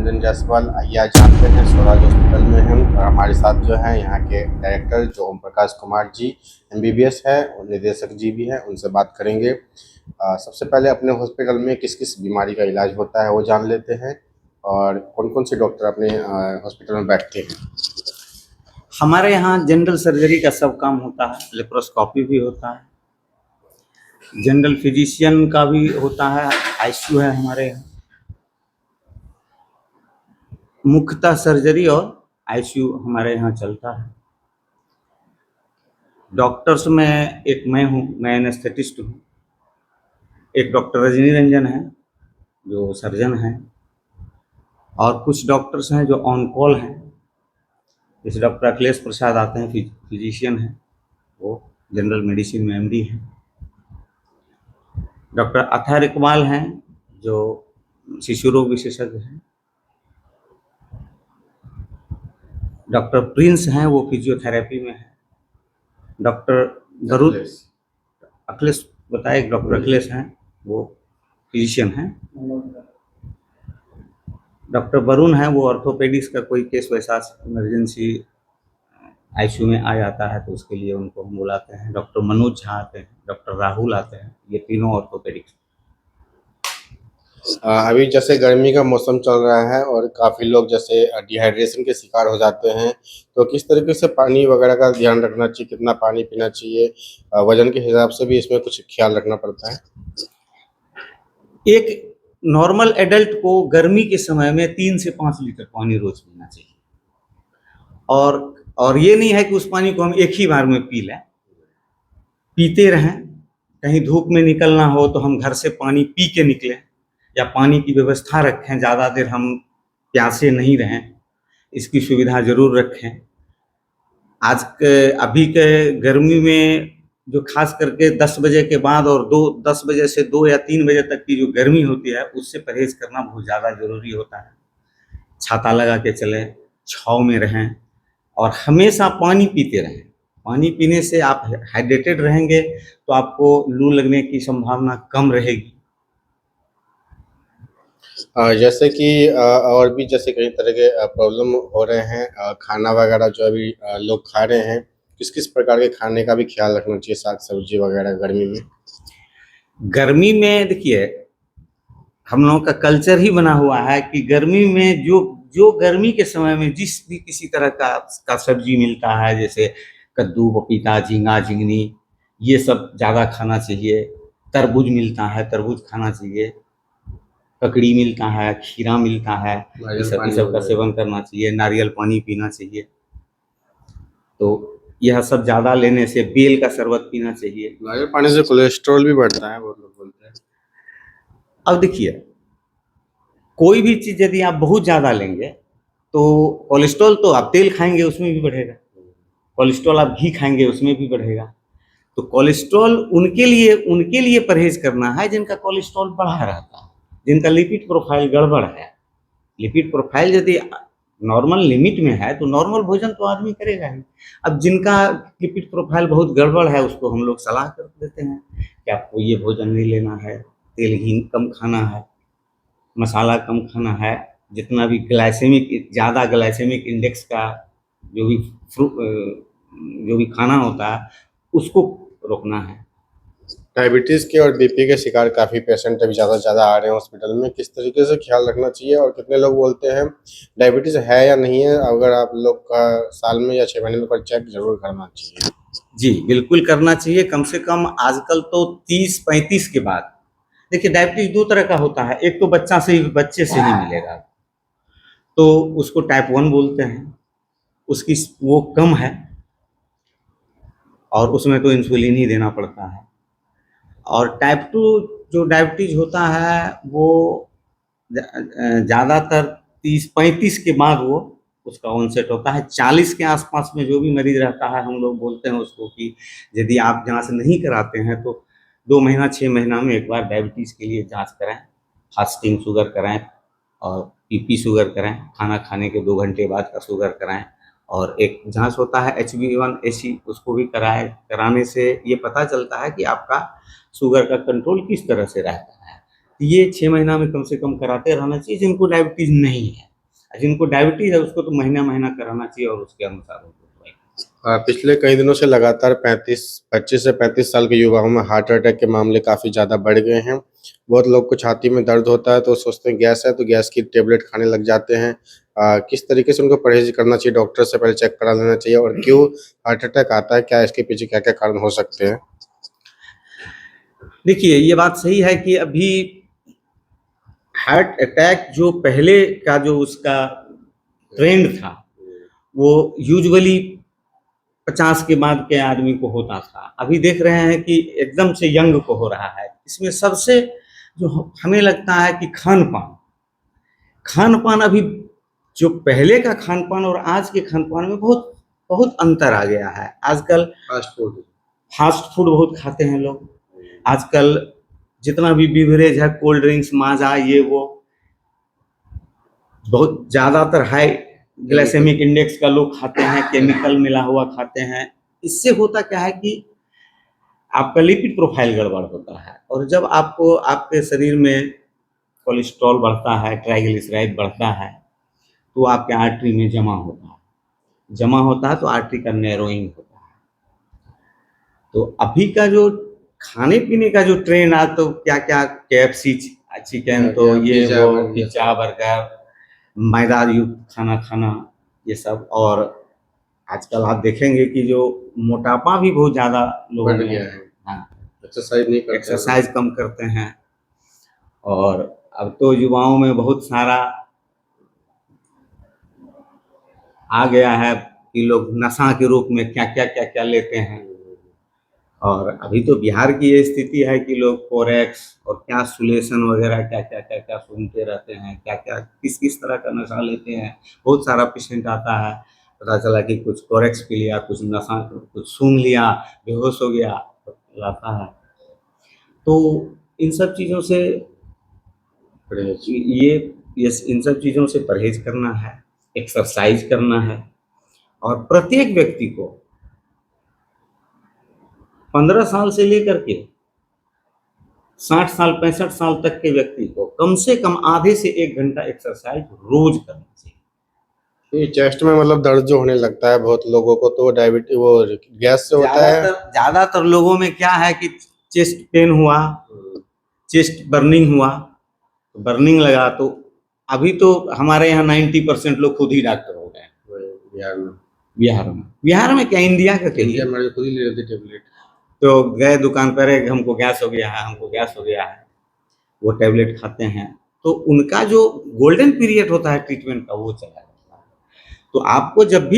रंजन जायसवाल। आइए आज जानते हैं स्वराज हॉस्पिटल में हम, और हमारे साथ जो हैं यहाँ के डायरेक्टर जो ओम प्रकाश कुमार जी MBBS है और निदेशक जी भी हैं, उनसे बात करेंगे। सबसे पहले अपने हॉस्पिटल में किस किस बीमारी का इलाज होता है वो जान लेते हैं, और कौन कौन से डॉक्टर अपने हॉस्पिटल में बैठते हैं। हमारे यहाँ जनरल सर्जरी का सब काम होता है, लेप्रोस्कोपी भी होता है, जनरल फिजिशियन का भी होता है, ICU है हमारे यहाँ। मुख्यतः सर्जरी और ICU हमारे यहाँ चलता है। डॉक्टर्स में एक मैं हूँ, मैं एनेस्थेटिस्ट हूँ। एक डॉक्टर रजनी रंजन है जो सर्जन हैं, और कुछ डॉक्टर्स हैं जो ऑन कॉल हैं। जैसे डॉक्टर अखिलेश प्रसाद आते हैं, फिजिशियन हैं, वो जनरल मेडिसिन में MD हैं। डॉक्टर अतहर इकबाल हैं जो शिशु रोग विशेषज्ञ हैं। डॉक्टर प्रिंस हैं, वो फिजियोथेरेपी में है। डॉक्टर वरुण अखिलेश बताए, डॉक्टर अखिलेश हैं, वो फिजिशियन हैं। डॉक्टर वरुण हैं, वो ऑर्थोपेडिक्स का कोई केस वैसा इमरजेंसी ICU में आ जाता है तो उसके लिए उनको हम बुलाते हैं। डॉक्टर मनोज झा आते हैं, डॉक्टर राहुल आते हैं, ये तीनों ऑर्थोपेडिक्स। अभी जैसे गर्मी का मौसम चल रहा है और काफ़ी लोग जैसे डिहाइड्रेशन के शिकार हो जाते हैं, तो किस तरीके से पानी वगैरह का ध्यान रखना चाहिए, कितना पानी पीना चाहिए, वजन के हिसाब से भी इसमें कुछ ख्याल रखना पड़ता है। एक नॉर्मल एडल्ट को गर्मी के समय में 3 से 5 लीटर पानी रोज पीना चाहिए, और ये नहीं है कि उस पानी को हम एक ही बार में पी लें, पीते रहें। कहीं धूप में निकलना हो तो हम घर से पानी पी के निकलें, या पानी की व्यवस्था रखें, ज़्यादा देर हम प्यासे नहीं रहें, इसकी सुविधा ज़रूर रखें। अभी के गर्मी में जो खास करके 10 बजे के बाद और 10 बजे से 2 या 3 बजे तक की जो गर्मी होती है, उससे परहेज करना बहुत ज़्यादा ज़रूरी होता है। छाता लगा के चलें, छाँव में रहें, और हमेशा पानी पीते रहें। पानी पीने से आप हाइड्रेटेड रहेंगे तो आपको लू लगने की संभावना कम रहेगी। जैसे कि और भी जैसे कई तरह के प्रॉब्लम हो रहे हैं, खाना वगैरह जो अभी लोग खा रहे हैं, किस किस प्रकार के खाने का भी ख्याल रखना चाहिए, साग सब्जी वगैरह गर्मी में। गर्मी में देखिए, हम लोगों का कल्चर ही बना हुआ है कि गर्मी में जो गर्मी के समय में जिस भी किसी तरह का सब्जी मिलता है, जैसे कद्दू, पपीता, झींगा, झिंगनी, ये सब ज़्यादा खाना चाहिए। तरबूज मिलता है, तरबूज खाना चाहिए। ककड़ी मिलता है, खीरा मिलता है, इस सब का सेवन करना चाहिए। नारियल पानी पीना चाहिए। तो यह सब ज़्यादा लेने से, बेल का शरबत पीना चाहिए। नारियल पानी से कोलेस्ट्रॉल भी बढ़ता है, बहुत लोग बोलते हैं। अब देखिए, कोई भी चीज़ यदि आप बहुत ज़्यादा लेंगे तो कोलेस्ट्रॉल, तो आप तेल खाएंगे उसमें भी बढ़ेगा, कोलेस्ट्रॉल आप घी खाएंगे उसमें भी बढ़ेगा। तो कोलेस्ट्रॉल उनके लिए परहेज करना है जिनका कोलेस्ट्रॉल बढ़ा रहता है, जिनका लिपिड प्रोफाइल गड़बड़ है। लिपिड प्रोफाइल यदि नॉर्मल लिमिट में है तो नॉर्मल भोजन तो आदमी करेगा ही। अब जिनका लिपिड प्रोफाइल बहुत गड़बड़ है, उसको हम लोग सलाह कर देते हैं कि आपको ये भोजन नहीं लेना है, तेल घी कम खाना है, मसाला कम खाना है, जितना भी ज़्यादा ग्लाइसेमिक इंडेक्स का जो भी खाना होता है उसको रोकना है। डायबिटीज़ के और BP के शिकार काफ़ी पेशेंट अभी ज़्यादा से ज़्यादा आ रहे हैं हॉस्पिटल में, किस तरीके से ख्याल रखना चाहिए, और कितने लोग बोलते हैं डायबिटीज़ है या नहीं है, अगर आप लोग का साल में या 6 महीने में एक बार चेक जरूर करना चाहिए। जी बिल्कुल करना चाहिए, कम से कम आजकल तो 30-35 के बाद। देखिए, डायबिटीज 2 तरह का होता है। एक तो बच्चे से ही मिलेगा, तो उसको टाइप 1 बोलते हैं, उसकी वो कम है और उसमें तो इंसुलिन ही देना पड़ता है। और टाइप 2 जो डायबिटीज होता है वो ज़्यादातर 30-35 के बाद वो उसका ऑनसेट होता है। 40 के आसपास में जो भी मरीज रहता है, हम लोग बोलते हैं उसको कि यदि आप जांच नहीं कराते हैं तो 2 महीना 6 महीना में एक बार डायबिटीज़ के लिए जांच कराएं, फास्टिंग शुगर कराएं और PP शुगर कराएं, खाना खाने के 2 घंटे बाद का शुगर कराएं, और एक जांच होता है HbA1c, उसको भी कराने से ये पता चलता है कि आपका शुगर का कंट्रोल किस तरह से रहता है। ये 6 महीना में कम से कम कराते रहना चाहिए जिनको डायबिटीज़ नहीं है। जिनको डायबिटीज है उसको तो महीना महीना कराना चाहिए और उसके अनुसार उनको दवाई। पिछले कई दिनों से लगातार 25 से 35 साल के युवाओं में हार्ट अटैक के मामले काफ़ी ज़्यादा बढ़ गए हैं। बहुत लोग को छाती में दर्द होता है तो सोचते हैं गैस है, तो गैस की टेबलेट खाने लग जाते हैं। किस तरीके से उनको परहेज़ करना चाहिए, डॉक्टर से पहले चेक करा लेना चाहिए, और क्यों हार्ट अटैक आता है, क्या इसके पीछे क्या-क्या कारण हो सकते हैं? देखिए, ये बात सही है कि अभी हार्ट अटैक जो पहले का जो उसका ट्रेंड था, वो यूजुअली 50 के बाद के आदमी को होता था। अभी देख रहे हैं कि एकदम से यंग को हो रहा है। इसमें सबसे जो हमें लगता है कि खान-पान, खान-पान अभी जो पहले का खान-पान और आज के खान-पान में बहुत बहुत अंतर आ गया है। आजकल फास्ट फूड बहुत खाते हैं लोग। आजकल जितना भी बिवरेज है, कोल्ड ड्रिंक्स, माज़ा, ये वो, बहुत ज़्यादातर हाई ग्लाइसेमिक इंडेक्स का लोग खाते हैं, केमिकल मिला हुआ खाते हैं। इससे होता क्या है कि आपका लिपिड प्रोफाइल गड़बड़ होता है, और जब आपको आपके शरीर में कोलेस्ट्रॉल बढ़ता है, ट्राइग्लिसराइड बढ़ता है, तो आपके आर्टरी में जमा होता है। जमा होता है तो आर्टरी का नैरोइंग होता है। तो अभी का जो खाने पीने का जो ट्रेंड आ, तो क्या क्या KFC चिकन, तो ये वो पिज्जा बर्गर, मैदा युक्त खाना खाना, ये सब। और आजकल आप देखेंगे कि जो मोटापा भी बहुत ज़्यादा लोगों बढ़ में गया है। हाँ, एक्सरसाइज नहीं करते हैं। एक्सरसाइज कम करते हैं। और अब तो युवाओं में बहुत सारा आ गया है कि लोग नशा के रूप में क्या क्या लेते हैं। और अभी तो बिहार की ये स्थिति है कि लोग फोरेक्स और क्या सुलेशन वगैरह क्या सुनते रहते हैं, क्या क्या किस किस तरह का नशा लेते हैं। बहुत सारा पेशेंट आता है, पता चला कि कुछ फोरेक्स पी लिया, कुछ नशा, कुछ सूंघ लिया, बेहोश हो गया, तो लाता है। तो इन सब चीज़ों से ये इन सब चीज़ों से परहेज करना है, एक्सरसाइज करना है। और प्रत्येक व्यक्ति को 15 साल से लेकर के 60 साल 65 साल तक के व्यक्ति को कम से कम आधे से 1 घंटा एक्सरसाइज रोज करना चाहिए। ये चेस्ट में मतलब दर्द जो होने लगता है बहुत लोगों को, तो डायबिटीज वो गैस से होता है। ज्यादातर लोगों में क्या है कि चेस्ट पेन हुआ, चेस्ट बर्निंग हुआ, बर्निंग लगा, तो अभी तो हमारे यहाँ 90% लोग खुद ही डॉक्टर हो गए हैं। बिहार में क्या, इंडिया का कहिए, हमारे खुद ही ले लेते टेबलेट। तो गए दुकान पर, हमको गैस हो गया है, हमको गैस हो गया है, वो टेबलेट खाते हैं। तो उनका जो गोल्डन पीरियड होता है ट्रीटमेंट का, वो चला जाता है। तो आपको जब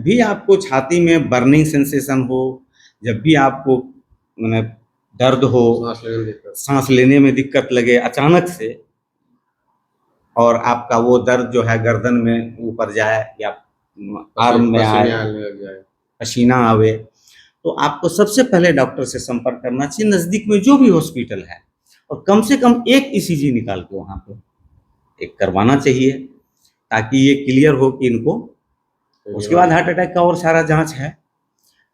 भी आपको छाती में बर्निंग सेंसेशन हो, जब भी आपको मैंने दर्द हो, सांस लेने में दिक्कत लगे अचानक से, और आपका वो दर्द जो है गर्दन में ऊपर जाए या आर्म में आए, पसीना आवे, तो आपको सबसे पहले डॉक्टर से संपर्क करना चाहिए, नज़दीक में जो भी हॉस्पिटल है, और कम से कम एक ECG निकाल के वहाँ पे एक करवाना चाहिए, ताकि ये क्लियर हो कि इनको, उसके बाद हार्ट अटैक का और सारा जांच है।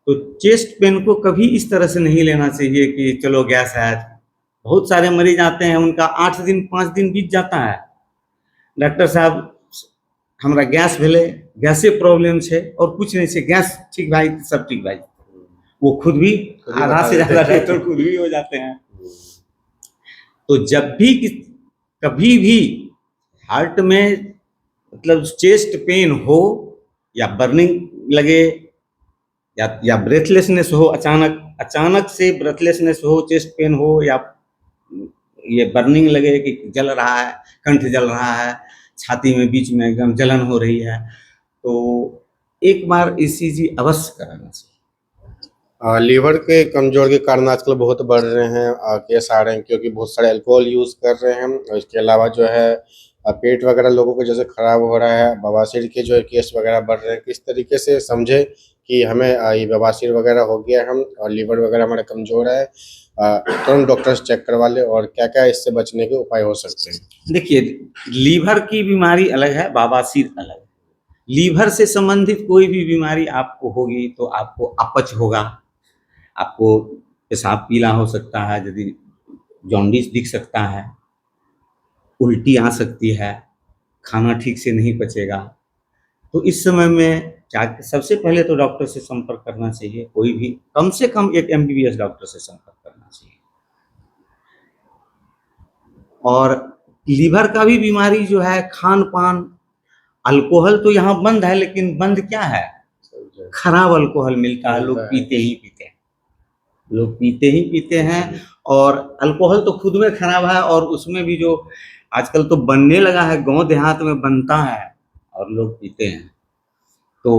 तो चेस्ट पेन को कभी इस तरह से नहीं लेना चाहिए कि चलो गैस है। बहुत सारे मरीज आते हैं, उनका 8 दिन 5 दिन बीत जाता है, डॉक्टर साहब हमरा गैस भेले, गैसे प्रॉब्लम है और कुछ नहीं से, गैस ठीक भाई, सब ठीक भाई, वो खुद भी आधा से ज़्यादा डॉक्टर खुद भी हो जाते हैं। तो जब भी कभी भी हार्ट में मतलब चेस्ट पेन हो, या बर्निंग लगे, या ब्रेथलेसनेस हो, अचानक से ब्रेथलेसनेस हो, चेस्ट पेन हो, या ये बर्निंग लगे कि जल रहा है, कंठ जल रहा है, छाती में बीच में एकदम जलन हो रही है, तो एक बार ECG अवश्य कराना चाहिए। लीवर के कमजोर के कारण आजकल बहुत बढ़ रहे हैं केस आ रहे हैं, क्योंकि बहुत सारे अल्कोहल यूज़ कर रहे हैं, और इसके अलावा जो है पेट वगैरह लोगों को जैसे खराब हो रहा है, बवासीर के जो है केस वगैरह बढ़ रहे हैं। किस तरीके से समझे कि हमें ये बवासीर वगैरह हो गया है, हम और लीवर वगैरह हमारा कमज़ोर है, तुरंत डॉक्टर से चेक करवा ले, और क्या क्या इससे बचने के उपाय हो सकते हैं? देखिए, लीवर की बीमारी अलग है, बवासीर अलग है। लीवर से संबंधित कोई भी बीमारी आपको होगी तो आपको अपच होगा, आपको पेशाब पीला हो सकता है, यदि जॉन्डिस दिख सकता है, उल्टी आ सकती है, खाना ठीक से नहीं पचेगा। तो इस समय में क्या, सबसे पहले तो डॉक्टर से संपर्क करना चाहिए, कोई भी कम से कम एक एमबीबीएस डॉक्टर से संपर्क करना चाहिए। और लीवर का भी बीमारी जो है, खान पान, अल्कोहल तो यहाँ बंद है, लेकिन बंद क्या है, खराब अल्कोहल मिलता है, लोग पीते ही पीते हैं, लोग पीते ही पीते हैं। और अल्कोहल तो खुद में खराब है, और उसमें भी जो आजकल तो बनने लगा है, गांव देहात में बनता है और लोग पीते हैं। तो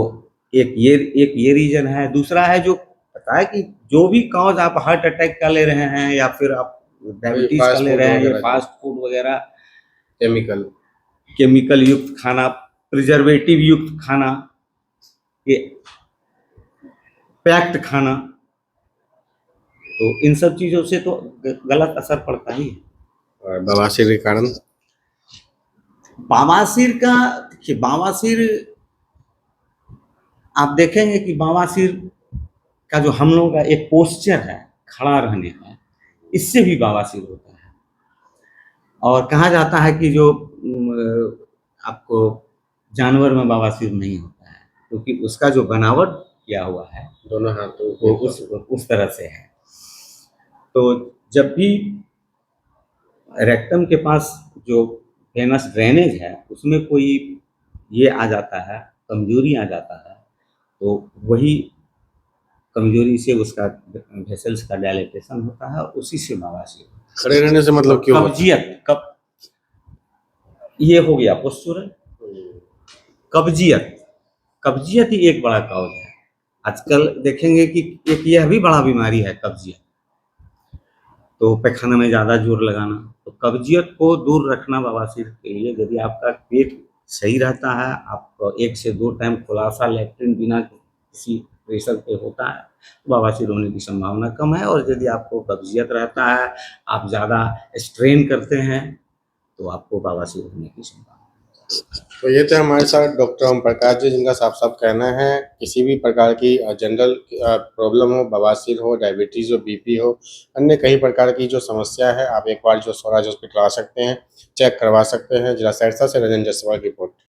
एक ये रीजन है। दूसरा है, जो पता है कि जो भी कॉज आप हार्ट अटैक का ले रहे हैं या फिर आप डायबिटीज का ले रहे हैं, ये फास्ट फूड वगैरह, केमिकल युक्त खाना, प्रिजर्वेटिव युक्त खाना, ये पैक्ड खाना, तो इन सब चीजों से तो गलत असर पड़ता ही है। और बवासीर के कारण, बवासीर का, देखिए बवासीर आप देखेंगे कि बवासीर का जो हम लोगों का एक पोस्चर है, खड़ा रहने का, इससे भी बवासीर होता है। और कहा जाता है कि जो आपको जानवर में बवासीर नहीं होता है, क्योंकि उसका जो बनावट किया हुआ है दोनों हाथों वो उस तरह से है। तो जब भी रेक्टम के पास जो वेनस ड्रेनेज है, उसमें कोई ये आ जाता है, कमजोरी आ जाता है, तो वही कमजोरी से उसका वेसल्स का डायलेटेशन होता है, उसी से बवासीर। खड़े रहने से मतलब क्यों होता है? कब्जियत, ये हो गया पोस्चुरल। कब्जियत ही एक बड़ा कॉज है। आजकल देखेंगे कि एक यह भी बड़ा बीमारी है कब्जियत। तो पैखाना में ज़्यादा जोर लगाना, तो कब्जियत को दूर रखना बवासीर के लिए, यदि आपका पेट सही रहता है, आप 1 से 2 टाइम खुलासा लैट्रिन बिना किसी प्रेशर पे होता है, तो बवासीर होने की संभावना कम है। और यदि आपको कब्जियत रहता है, आप ज़्यादा स्ट्रेन करते हैं, तो आपको बवासीर होने की संभावना। तो ये थे हमारे साथ डॉक्टर ओम प्रकाश जी, जिनका साफ साफ कहना है किसी भी प्रकार की जनरल प्रॉब्लम हो, बवासीर हो, डायबिटीज़ हो, बीपी हो, अन्य कई प्रकार की जो समस्या है, आप एक बार जो स्वराज हॉस्पिटल आ सकते हैं, चेक करवा सकते हैं। जिला सहरसा से रंजन जायसवाल की रिपोर्ट।